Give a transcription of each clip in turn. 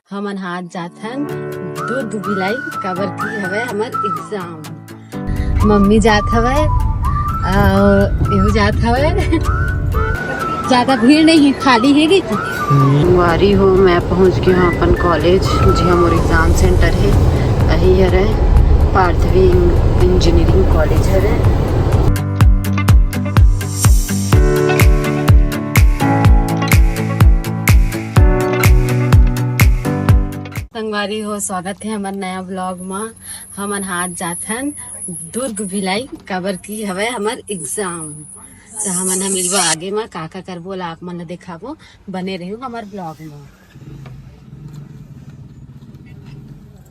हमन हाथ जाथन दूध भिलाई काबर की हवे हमर एग्जाम। मम्मी जात हवे और एहू जात हवे। ज्यादा भीड़ नहीं है, खाली है गई थी। वारी हो मैं पहुंच गई हूँ अपन कॉलेज जी मोर एग्जाम सेंटर है यही हरे पार्थवी इंजीनियरिंग कॉलेज हरे। संगवारी हो स्वागत है हमार नया ब्लॉग में। हमन हाथ जाथन दुर्ग भिलाई काबर की हवे हमर एग्जाम। तो हमन मिलबो आगे में का करबो ला आप मन दिखाबो, बने रहो हमार ब्लॉग में।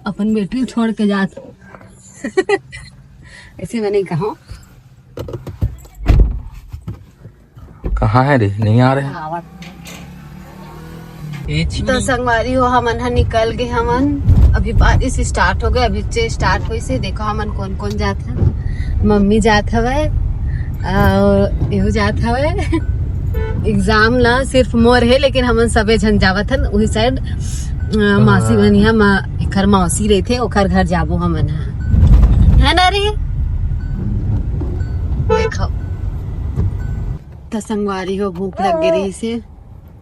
अपन बेटी छोड़ के जात ऐसे मैंने कहा कहाँ है रे, नहीं आ रहे। तो संगवारी हो हमन हा निकल गए। हमन अभी बारिश स्टार्ट हो गए, अभी से स्टार्ट हुई से देखो हमन कौन कौन जात है। मम्मी जात हवे और एहू जात हवे। एग्जाम ला सिर्फ मोर है लेकिन हमन सबे झन जावत हन वही साइड। मौसी बनिया एकर मौसी रहथे ओकर घर जाबो हमन है ना रे। देखो तो संगवारी हो भूख लग गई रही से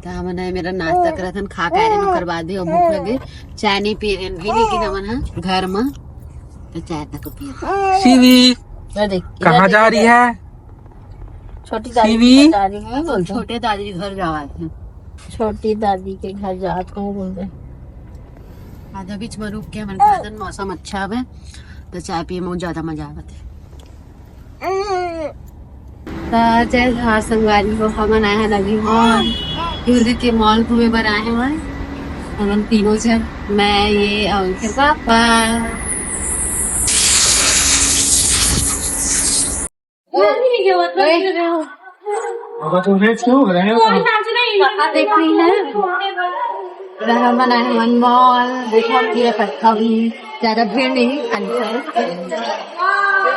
तो हमन मेरा नाश्ता करत हन, खा के आए ओकर बाद ही भूख लगे। चाय नहीं पी रहे भी लेकिन हमन घर में तो चाय तक पी। सीवी कहाँ जा रही है? छोटी दादी जा रही है, छोटे दादी घर जावा है। छोटी दादी के घर जात को बोल रहे आधा बीच में रुक के हमन खादन। मौसम अच्छा है तो चाय पिए में ज्यादा मजा आवत है। जय हर संगवारी हो हमन आए हैं अभी मॉल दुर्ग के मॉल घूमे बर आए हैं। हमन तीनों जन, मैं ये और उनके पापा। देख रही है हमन आए हैं मॉल। देखो पूरा कट्ठा भी ज्यादा भीड़ नहीं है, खाली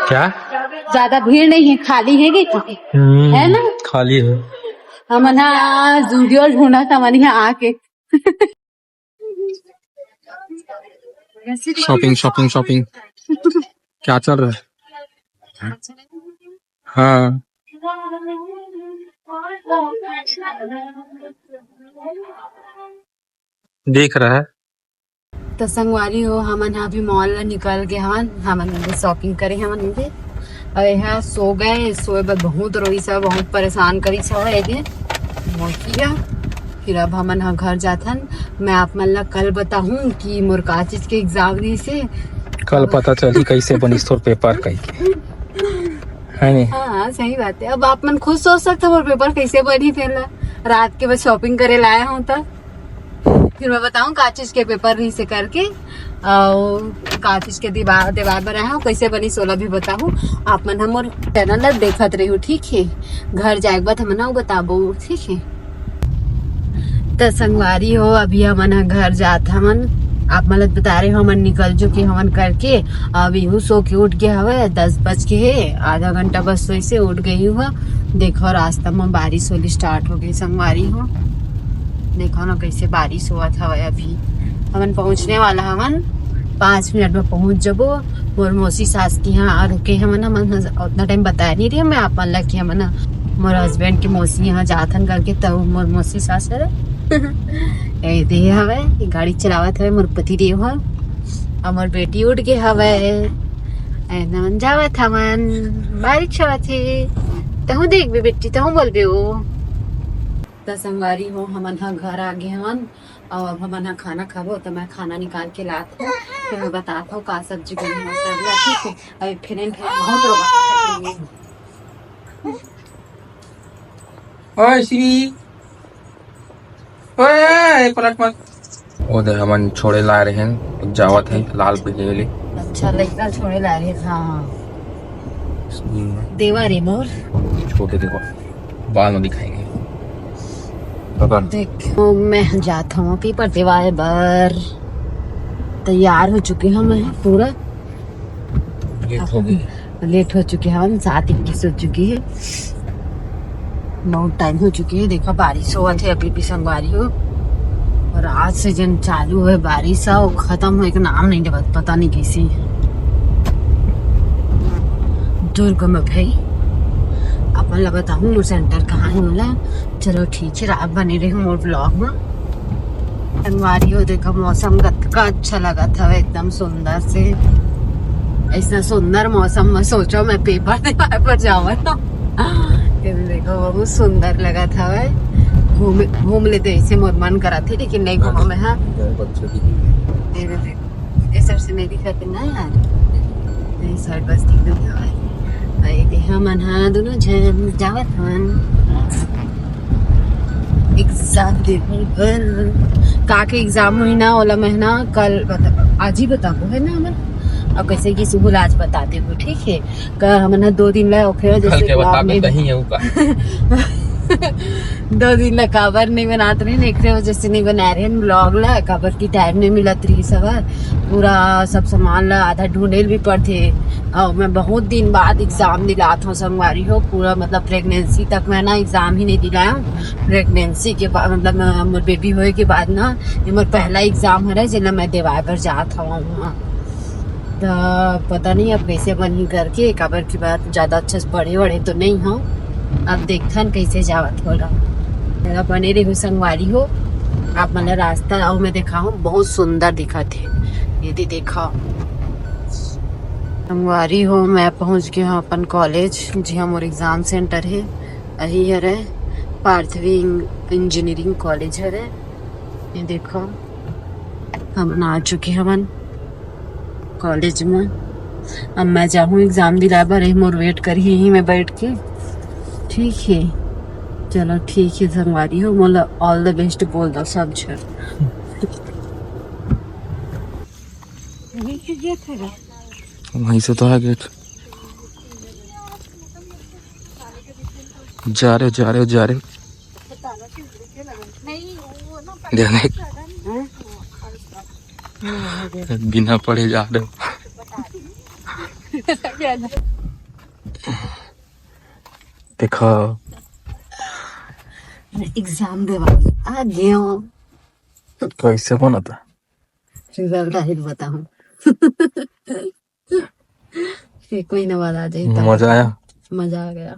क्या ज्यादा भीड़ नहीं है, खाली है गई है ना, खाली है। हमन जूडियो ढूंढा था मन यहाँ आके। शॉपिंग शॉपिंग शॉपिंग क्या चल रहा है? हाँ देख रहा है। तो संगवारी हो हमन अभी मॉल निकल गए। हमन शॉपिंग करे हमन के और यहाँ सो गए। सोए बर बहुत रोई सब, बहुत परेशान करी सब है। फिर अब हमन घर जाथन। मैं आप मन ला कल बताऊं कि मोर का चीज के एग्जाम दी से कल पता चली कैसे बनिस तोर पेपर कई है नहीं। हाँ सही बात है। अब आप मन खुद सोच सकते मोर पेपर कैसे बनी। फिर रात के बाद शॉपिंग करे लाए हूँ तो फिर मैं बताऊं का चीज के पेपर रही से करके और का चीज के दीवार बनाया हूँ कैसे बनी सोलह भी बताऊं। आप मन हम चैनल देखत रही हो, ठीक है। घर जाए बाद हम ना बताबो, ठीक है। तो संगवारी हो अभी हमन घर जात हमन आप मतलब बता रहे हो हमन निकल चुके हमन करके। अभी हूँ सो के उठ गया हवे 10 बज के है, आधा घंटा बस सोई से उठ गई हुआ। देखो रास्ता में बारिश होली स्टार्ट हो गई। संगवारी हो देखो ना कैसे बारिश हुआ था। अभी हमन पहुंचने वाला हमन 5 मिनट में पहुंच जबो। मोर मौसी सास की यहाँ रुके हमन उतना टाइम बताया नहीं रही मैं आप मन ला कि हमन मोर हस्बैंड की मौसी यहाँ जाथन करके तब मोर मौसी सास है दे हवे गाड़ी चलावत हवे मोर पति देव ह। मोर बेटी उठ के हवे मन जावत हमन बारिश होवत है। तहु देख बे बेटी, तहु बोल बे ओ। तो संगवारी हो हमन घर आ गए हमन और अब हमन खाना खाबो। तो मैं खाना निकाल के लात हूँ फिर मैं बताता हूँ का सब्जी बनी है सब, ठीक है। अभी फ्रेंड बहुत रोगा। ओए सीवी ओए पलट मत। ओ दे हमन छोड़े ला रहे हैं जावत है लाल पीले वाले। अच्छा लड़का छोड़े ला रहे। हाँ देवा रे मोर छोटे देखो बाद में दिखाएंगे। देखो मैं जाता हूँ पेपर देवाए बर। तैयार हो चुके हम पूरा, लेट हो चुके हैं हम 7:21 हो चुकी है। बहुत टाइम हो चुकी है। देखो बारिश हुआ थे अभी भी संगवारी हो और रात से जन चालू है बारिश और खत्म होए के नाम नहीं लेवत, पता नहीं कैसी दुर्ग में भाई अपन ला बताऊँ मोर सेंटर कहाँ होला। चलो ठीक है, आप बने रहे मोर ब्लॉग में। संगवारी हो देखो मौसम कतका अच्छा लगा था, एकदम सुंदर से। ऐसा सुंदर मौसम में सोचो मैं पेपर देने पर जावा ना, देखो बहुत सुंदर लगा था भाई। घूम लेते ऐसे मोर मन करा थे लेकिन नहीं घूमा मैं। हाँ इस साइड से नहीं दिखाते ना यार, इस साइड बस दिख रहा है भाई। हम हाँ दोनों जन जावत हन एग्जाम देने पर। का के एग्जाम हुई ना वाला महीना कल आज ही बताबो है ना हमें। अब कैसे कि सुबह आज बताते हो ठीक है। का हम ना 2 दिन ला ओखे जैसे नहीं है 2 दिन ला खबर नहीं बनाते रहे, एक वजह से नहीं बना रहे ब्लॉग ला। खबर की टाइम नहीं मिला रही सवार पूरा सब सामान ला आधा ढूंढेल भी पड़ते। और मैं बहुत दिन बाद एग्जाम दिलाता हूँ संगवारी हो, पूरा मतलब प्रेगनेंसी तक मैं ना एग्जाम ही नहीं दिलाया हूँ। प्रेगनेंसी के बाद मतलब मोर बेबी होए के बाद ना ये मोर पहला एग्जाम है जिला मैं देवाए पर जाता हूँ। तो पता नहीं अब कैसे बनी करके खबर की बात ज़्यादा अच्छे से बड़े तो नहीं हो। अब देखथन कैसे जावत होला। मेरा बने रही संगवारी हो, आप मतलब रास्ता आओ मैं देखा हूँ बहुत सुंदर दिखा थे। यदि देखा संगवारी हो मैं पहुँच गया हूँ अपन कॉलेज जी हम और एग्जाम सेंटर है यही है पार्थवी इंजीनियरिंग कॉलेज है। ये देखो हम आ चुके हमन कॉलेज में। अब मैं जाऊँ एग्जाम दिला बार मोर वेट करी यहीं मैं बैठ के ठीक है। चलो ठीक है संगवारी हो, मोला ऑल द बेस्ट बोल दो सब छर। वहीं से तो है गेट। जा रहे बिना पढ़े जा रहे हो। देखो एग्जाम देवा आ गया कैसे बना था रिजल्ट आई बताऊं। फिर कोई ना बात आ जाए। मजा आया। मजा आ गया।